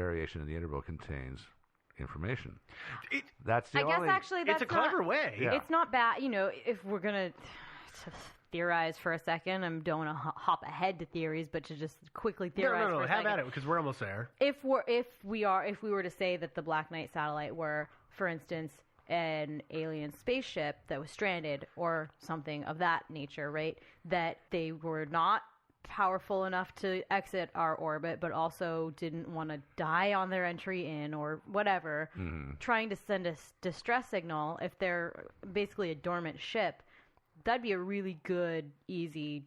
variation in the interval contains information. That's it's a clever way. Yeah. It's not bad. If we're going to theorize for a second, I don't want to hop ahead to theories, but to just quickly theorize for a second. Have at it, because we're almost there. If we were to say that the Black Knight satellite were, for instance, an alien spaceship that was stranded or something of that nature, right? That they were not powerful enough to exit our orbit, but also didn't want to die on their entry in or whatever, trying to send a distress signal, if they're basically a dormant ship, that'd be a really good, easy,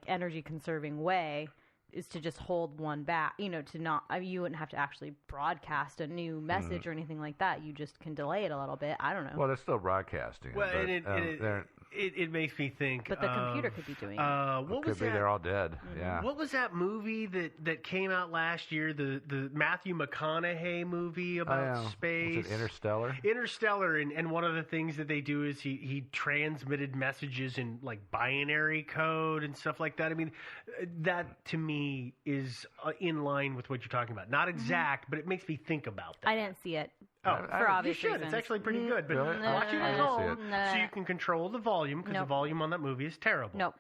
energy conserving way, is to just hold one back, to not, you wouldn't have to actually broadcast a new message or anything like that. You just can delay it a little bit. I don't know. Well, they're still broadcasting. Well, it makes me think. But the computer could be doing it. What was that? They're all dead. Mm-hmm. Yeah. What was that movie that came out last year? The Matthew McConaughey movie about space. Was it Interstellar? Interstellar, and one of the things that they do is he transmitted messages in binary code and stuff like that. I mean, that to me is in line with what you're talking about. Not exact, but it makes me think about that. I didn't see it. For obvious you should. reasons. It's actually pretty good. But watch it at home so you can control the volume, because the volume on that movie is terrible. Nope.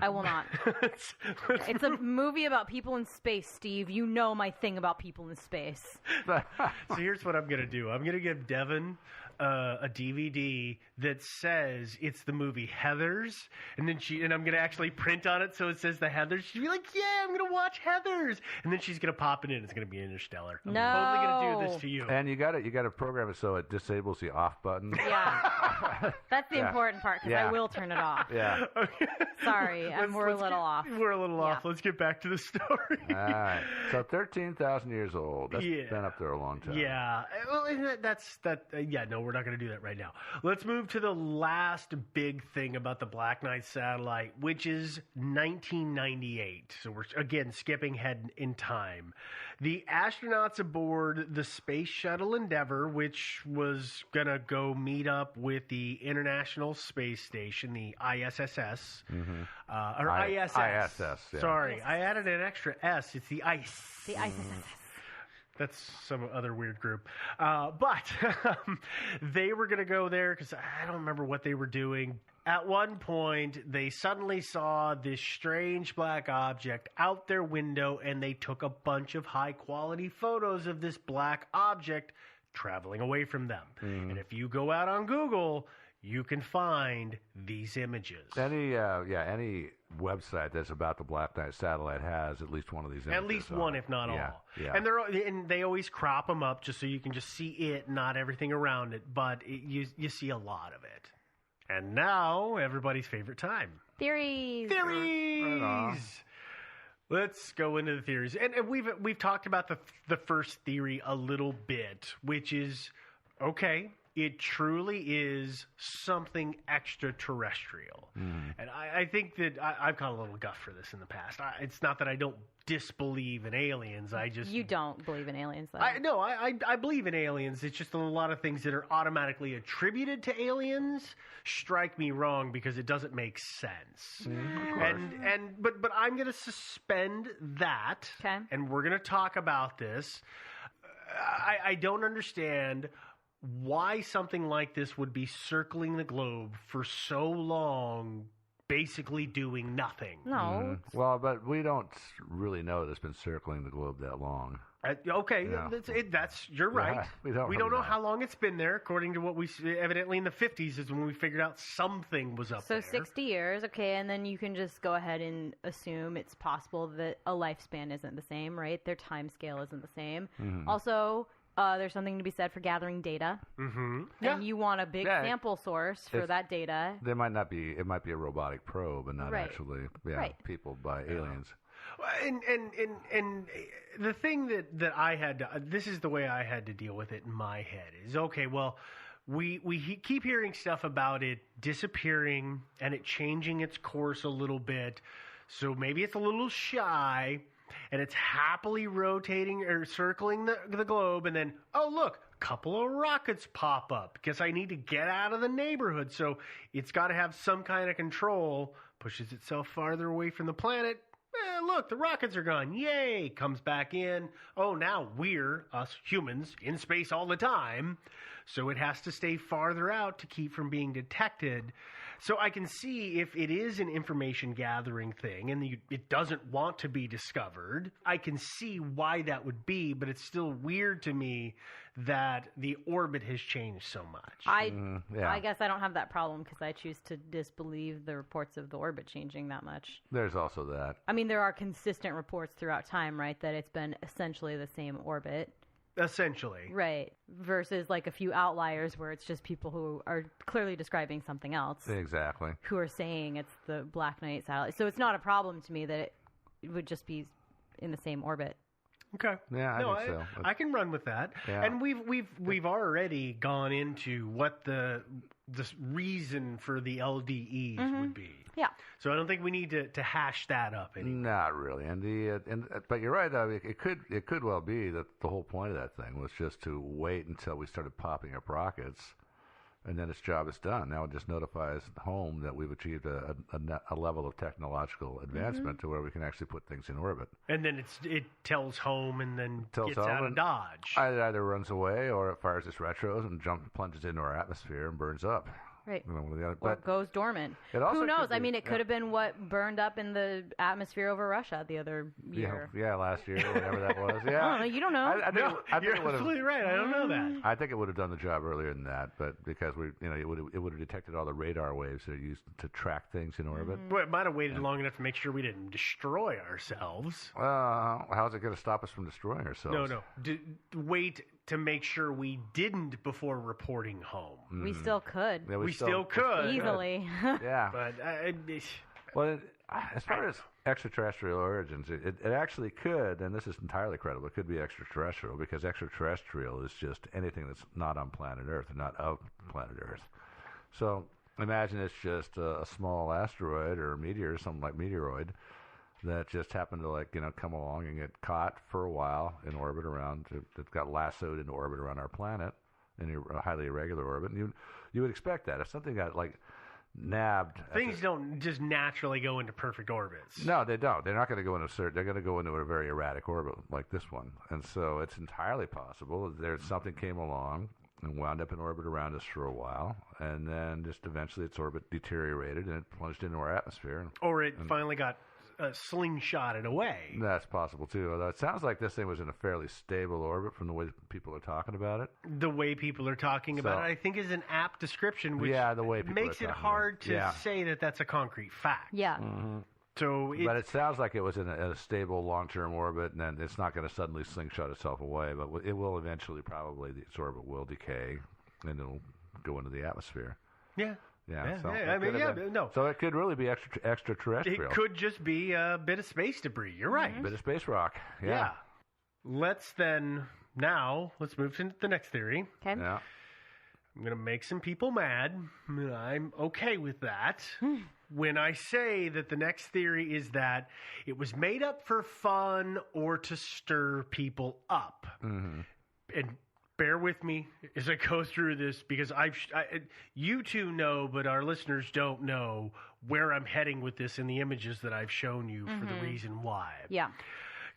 I will not. It's a movie about people in space, Steve. You know my thing about people in space. So here's what I'm going to do. I'm going to give Devin a DVD that says it's the movie Heathers, and I'm going to actually print on it so it says the Heathers. She'll be like, "Yeah, I'm going to watch Heathers," and then she's going to pop it in. It's going to be Interstellar. I'm totally going to do this to you. And you got to program it so it disables the off button. Yeah, that's the important part, because I will turn it off. Yeah. Okay. Sorry, we're a little off. We're a little off. Let's get back to the story. All right. So 13,000 years old. That's been up there a long time. Yeah. Well, that's that. No, we're not going to do that right now. Let's move to the last big thing about the Black Knight satellite, which is 1998. So we're, again, skipping ahead in time. The astronauts aboard the Space Shuttle Endeavour, which was going to go meet up with the International Space Station, the ISS. Or ISS. ISS, yeah. Sorry, I added an extra S. It's the ICE. The ISS. That's some other weird group. But they were going to go there because I don't remember what they were doing. At one point, they suddenly saw this strange black object out their window, and they took a bunch of high-quality photos of this black object traveling away from them. And if you go out on Google, you can find these images. Any website that's about the Black Knight satellite has at least one of these images. At least one, if not all. Yeah. And they always crop them up just so you can just see it, not everything around it. But you see a lot of it. And now, everybody's favorite time. Theories. Theories. Let's go into the theories. And we've talked about the first theory a little bit, which is, okay, it truly is something extraterrestrial. And I think that I've got a little guff for this in the past. It's not that I don't disbelieve in aliens. You don't believe in aliens, though. I believe in aliens. It's just a lot of things that are automatically attributed to aliens strike me wrong because it doesn't make sense. Of course. But I'm going to suspend that. Okay. And we're going to talk about this. I don't understand why something like this would be circling the globe for so long, basically doing nothing. No. Well, but we don't really know that it's been circling the globe that long. Okay, Yeah. You're right. Yeah, we don't know know how long it's been there. According to what we evidently in the 50s is when we figured out something was up there. So 60 years, okay, and then you can just go ahead and assume it's possible that a lifespan isn't the same, right? Their time scale isn't the same. Also, there's something to be said for gathering data. And you want a big sample source for that data. It might be a robotic probe and not actually people by aliens. And the thing that I had to, this is the way I had to deal with it in my head is, okay, well, we keep hearing stuff about it disappearing and it changing its course a little bit. So maybe it's a little shy. And it's happily rotating or circling the globe, and then, oh, look, a couple of rockets pop up. Guess I need to get out of the neighborhood. So it's got to have some kind of control, pushes itself farther away from the planet. look, the rockets are gone. Yay! Comes back in. Oh, now we're, us humans, in space all the time. So it has to stay farther out to keep from being detected. So I can see if it is an information gathering thing and it doesn't want to be discovered, I can see why that would be, but it's still weird to me that the orbit has changed so much. I guess I don't have that problem because I choose to disbelieve the reports of the orbit changing that much. There's also that. I mean, there are consistent reports throughout time, right, that it's been essentially the same orbit. Essentially. Right. Versus like a few outliers where it's just people who are clearly describing something else. Exactly. Who are saying it's the Black Knight satellite. So it's not a problem to me that it would just be in the same orbit. Okay. Yeah, I think so. I can run with that. Yeah. And we've already gone into what the reason for the LDEs would be. Yeah. So I don't think we need to hash that up anymore. Not really. But you're right. I mean, it could well be that the whole point of that thing was just to wait until we started popping up rockets, and then its job is done. Now it just notifies home that we've achieved a level of technological advancement to where we can actually put things in orbit. And then it tells home and then gets home out of Dodge. It either runs away or it fires its retros and plunges into our atmosphere and burns up. Right. But or goes dormant. Who knows? I mean, it could have been what burned up in the atmosphere over Russia the other year. Yeah, last year, or whatever that was. Yeah. I don't know. You don't know. I think You're absolutely right. I don't know that. I think it would have done the job earlier than that, but because it would have detected all the radar waves that are used to track things in orbit. Well, it might have waited long enough to make sure we didn't destroy ourselves. How's it going to stop us from destroying ourselves? No. Wait to make sure we didn't before reporting home. We still could. Yeah, we still could. Easily. Yeah. But well, as far as extraterrestrial origins, it actually could, and this is entirely credible, it could be extraterrestrial, because extraterrestrial is just anything that's not on planet Earth, or not of planet Earth. So imagine it's just a small asteroid or a meteor, something like meteoroid, that just happened to come along and get caught for a while in orbit around. It got lassoed into orbit around our planet in a highly irregular orbit. And you would expect that if something got nabbed. Things don't just naturally go into perfect orbits. No, they don't. They're not going to go into they're going to go into a very erratic orbit like this one. And so it's entirely possible that something came along and wound up in orbit around us for a while, and then just eventually its orbit deteriorated and it plunged into our atmosphere. Or it finally got slingshotted away. That's possible too. Although it sounds like this thing was in a fairly stable orbit from the way people are talking about it. The way people are talking about it, I think, is an apt description, which the way people makes it hard to say that that's a concrete fact. Yeah. Mm-hmm. So, but it sounds like it was in a stable long-term orbit, and then it's not going to suddenly slingshot itself away. But it will eventually, probably, its orbit will decay, and it'll go into the atmosphere. Yeah. Yeah, no. So it could really be extraterrestrial. It could just be a bit of space debris. You're right. A bit of space rock. Yeah. Let's move to the next theory. Okay. Yeah. I'm going to make some people mad. I'm okay with that. When I say that the next theory is that it was made up for fun or to stir people up. Mm-hmm. And bear with me as I go through this, because you two know, but our listeners don't know where I'm heading with this in the images that I've shown you for the reason why. Yeah.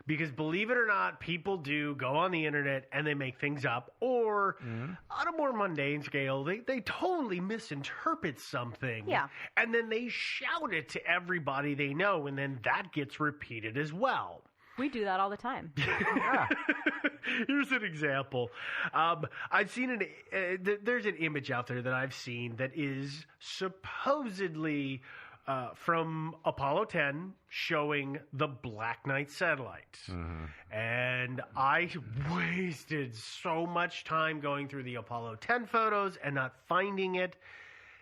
Because believe it or not, people do go on the internet and they make things up, or on a more mundane scale, they totally misinterpret something. Yeah. And then they shout it to everybody they know, and then that gets repeated as well. We do that all the time. Here's an example. I've seen there's an image out there that I've seen that is supposedly from Apollo 10 showing the Black Knight satellite. Mm-hmm. And I wasted so much time going through the Apollo 10 photos and not finding it.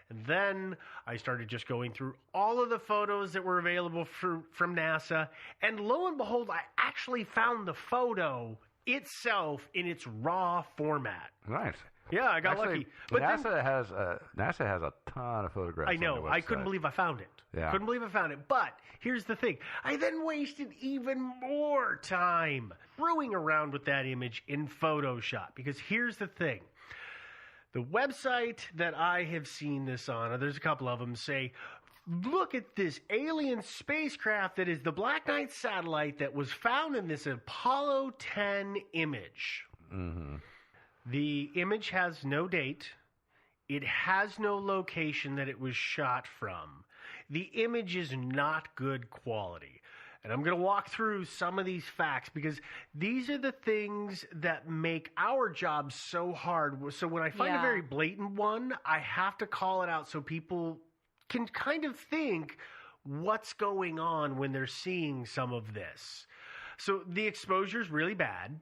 And then I started just going through all of the photos that were available from NASA. And lo and behold, I actually found the photo itself in its raw format. Nice. Yeah, I got lucky. But NASA has a ton of photographs. I know. I couldn't believe I found it. Yeah. Couldn't believe I found it. But here's the thing. I then wasted even more time screwing around with that image in Photoshop. Because here's the thing. The website that I have seen this on, there's a couple of them, say look at this alien spacecraft that is the Black Knight satellite that was found in this Apollo 10 image. Mm-hmm. The image has no date. It has no location that it was shot from. The image is not good quality. And I'm going to walk through some of these facts because these are the things that make our job so hard. So when I find a very blatant one, I have to call it out so people can kind of think what's going on when they're seeing some of this. So the exposure is really bad,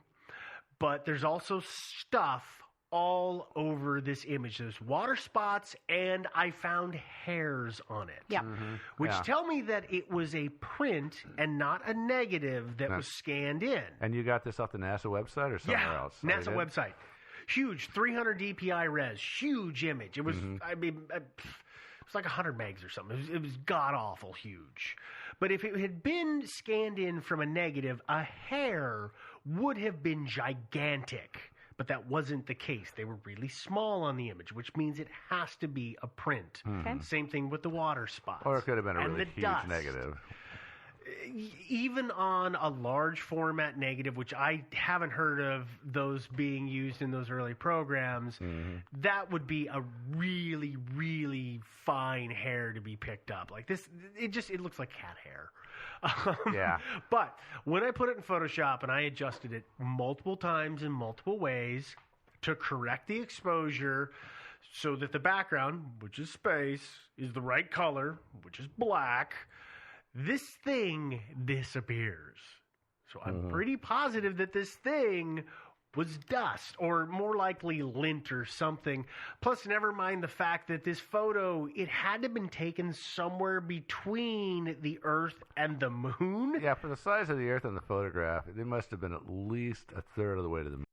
but there's also stuff all over this image. There's water spots, and I found hairs on it. Yeah. Mm-hmm. Which tell me that it was a print and not a negative that was scanned in. And you got this off the NASA website or somewhere else? NASA website. Huge, 300 DPI res, huge image. It was, I mean, it was like 100 megs or something. It was god-awful huge. But if it had been scanned in from a negative, a hair would have been gigantic. But that wasn't the case. They were really small on the image, which means it has to be a print. Okay. Same thing with the water spots. Or it could have been a and really the huge dust. negative. Even on a large format negative, which I haven't heard of those being used in those early programs, that would be a really, really fine hair to be picked up. Like this, it looks like cat hair. Yeah. But when I put it in Photoshop and I adjusted it multiple times in multiple ways to correct the exposure so that the background, which is space, is the right color, which is black, this thing disappears. So I'm pretty positive that this thing was dust, or more likely lint or something. Plus, never mind the fact that this photo, it had to have been taken somewhere between the Earth and the Moon. Yeah, for the size of the Earth in the photograph, they must have been at least a third of the way to the Moon.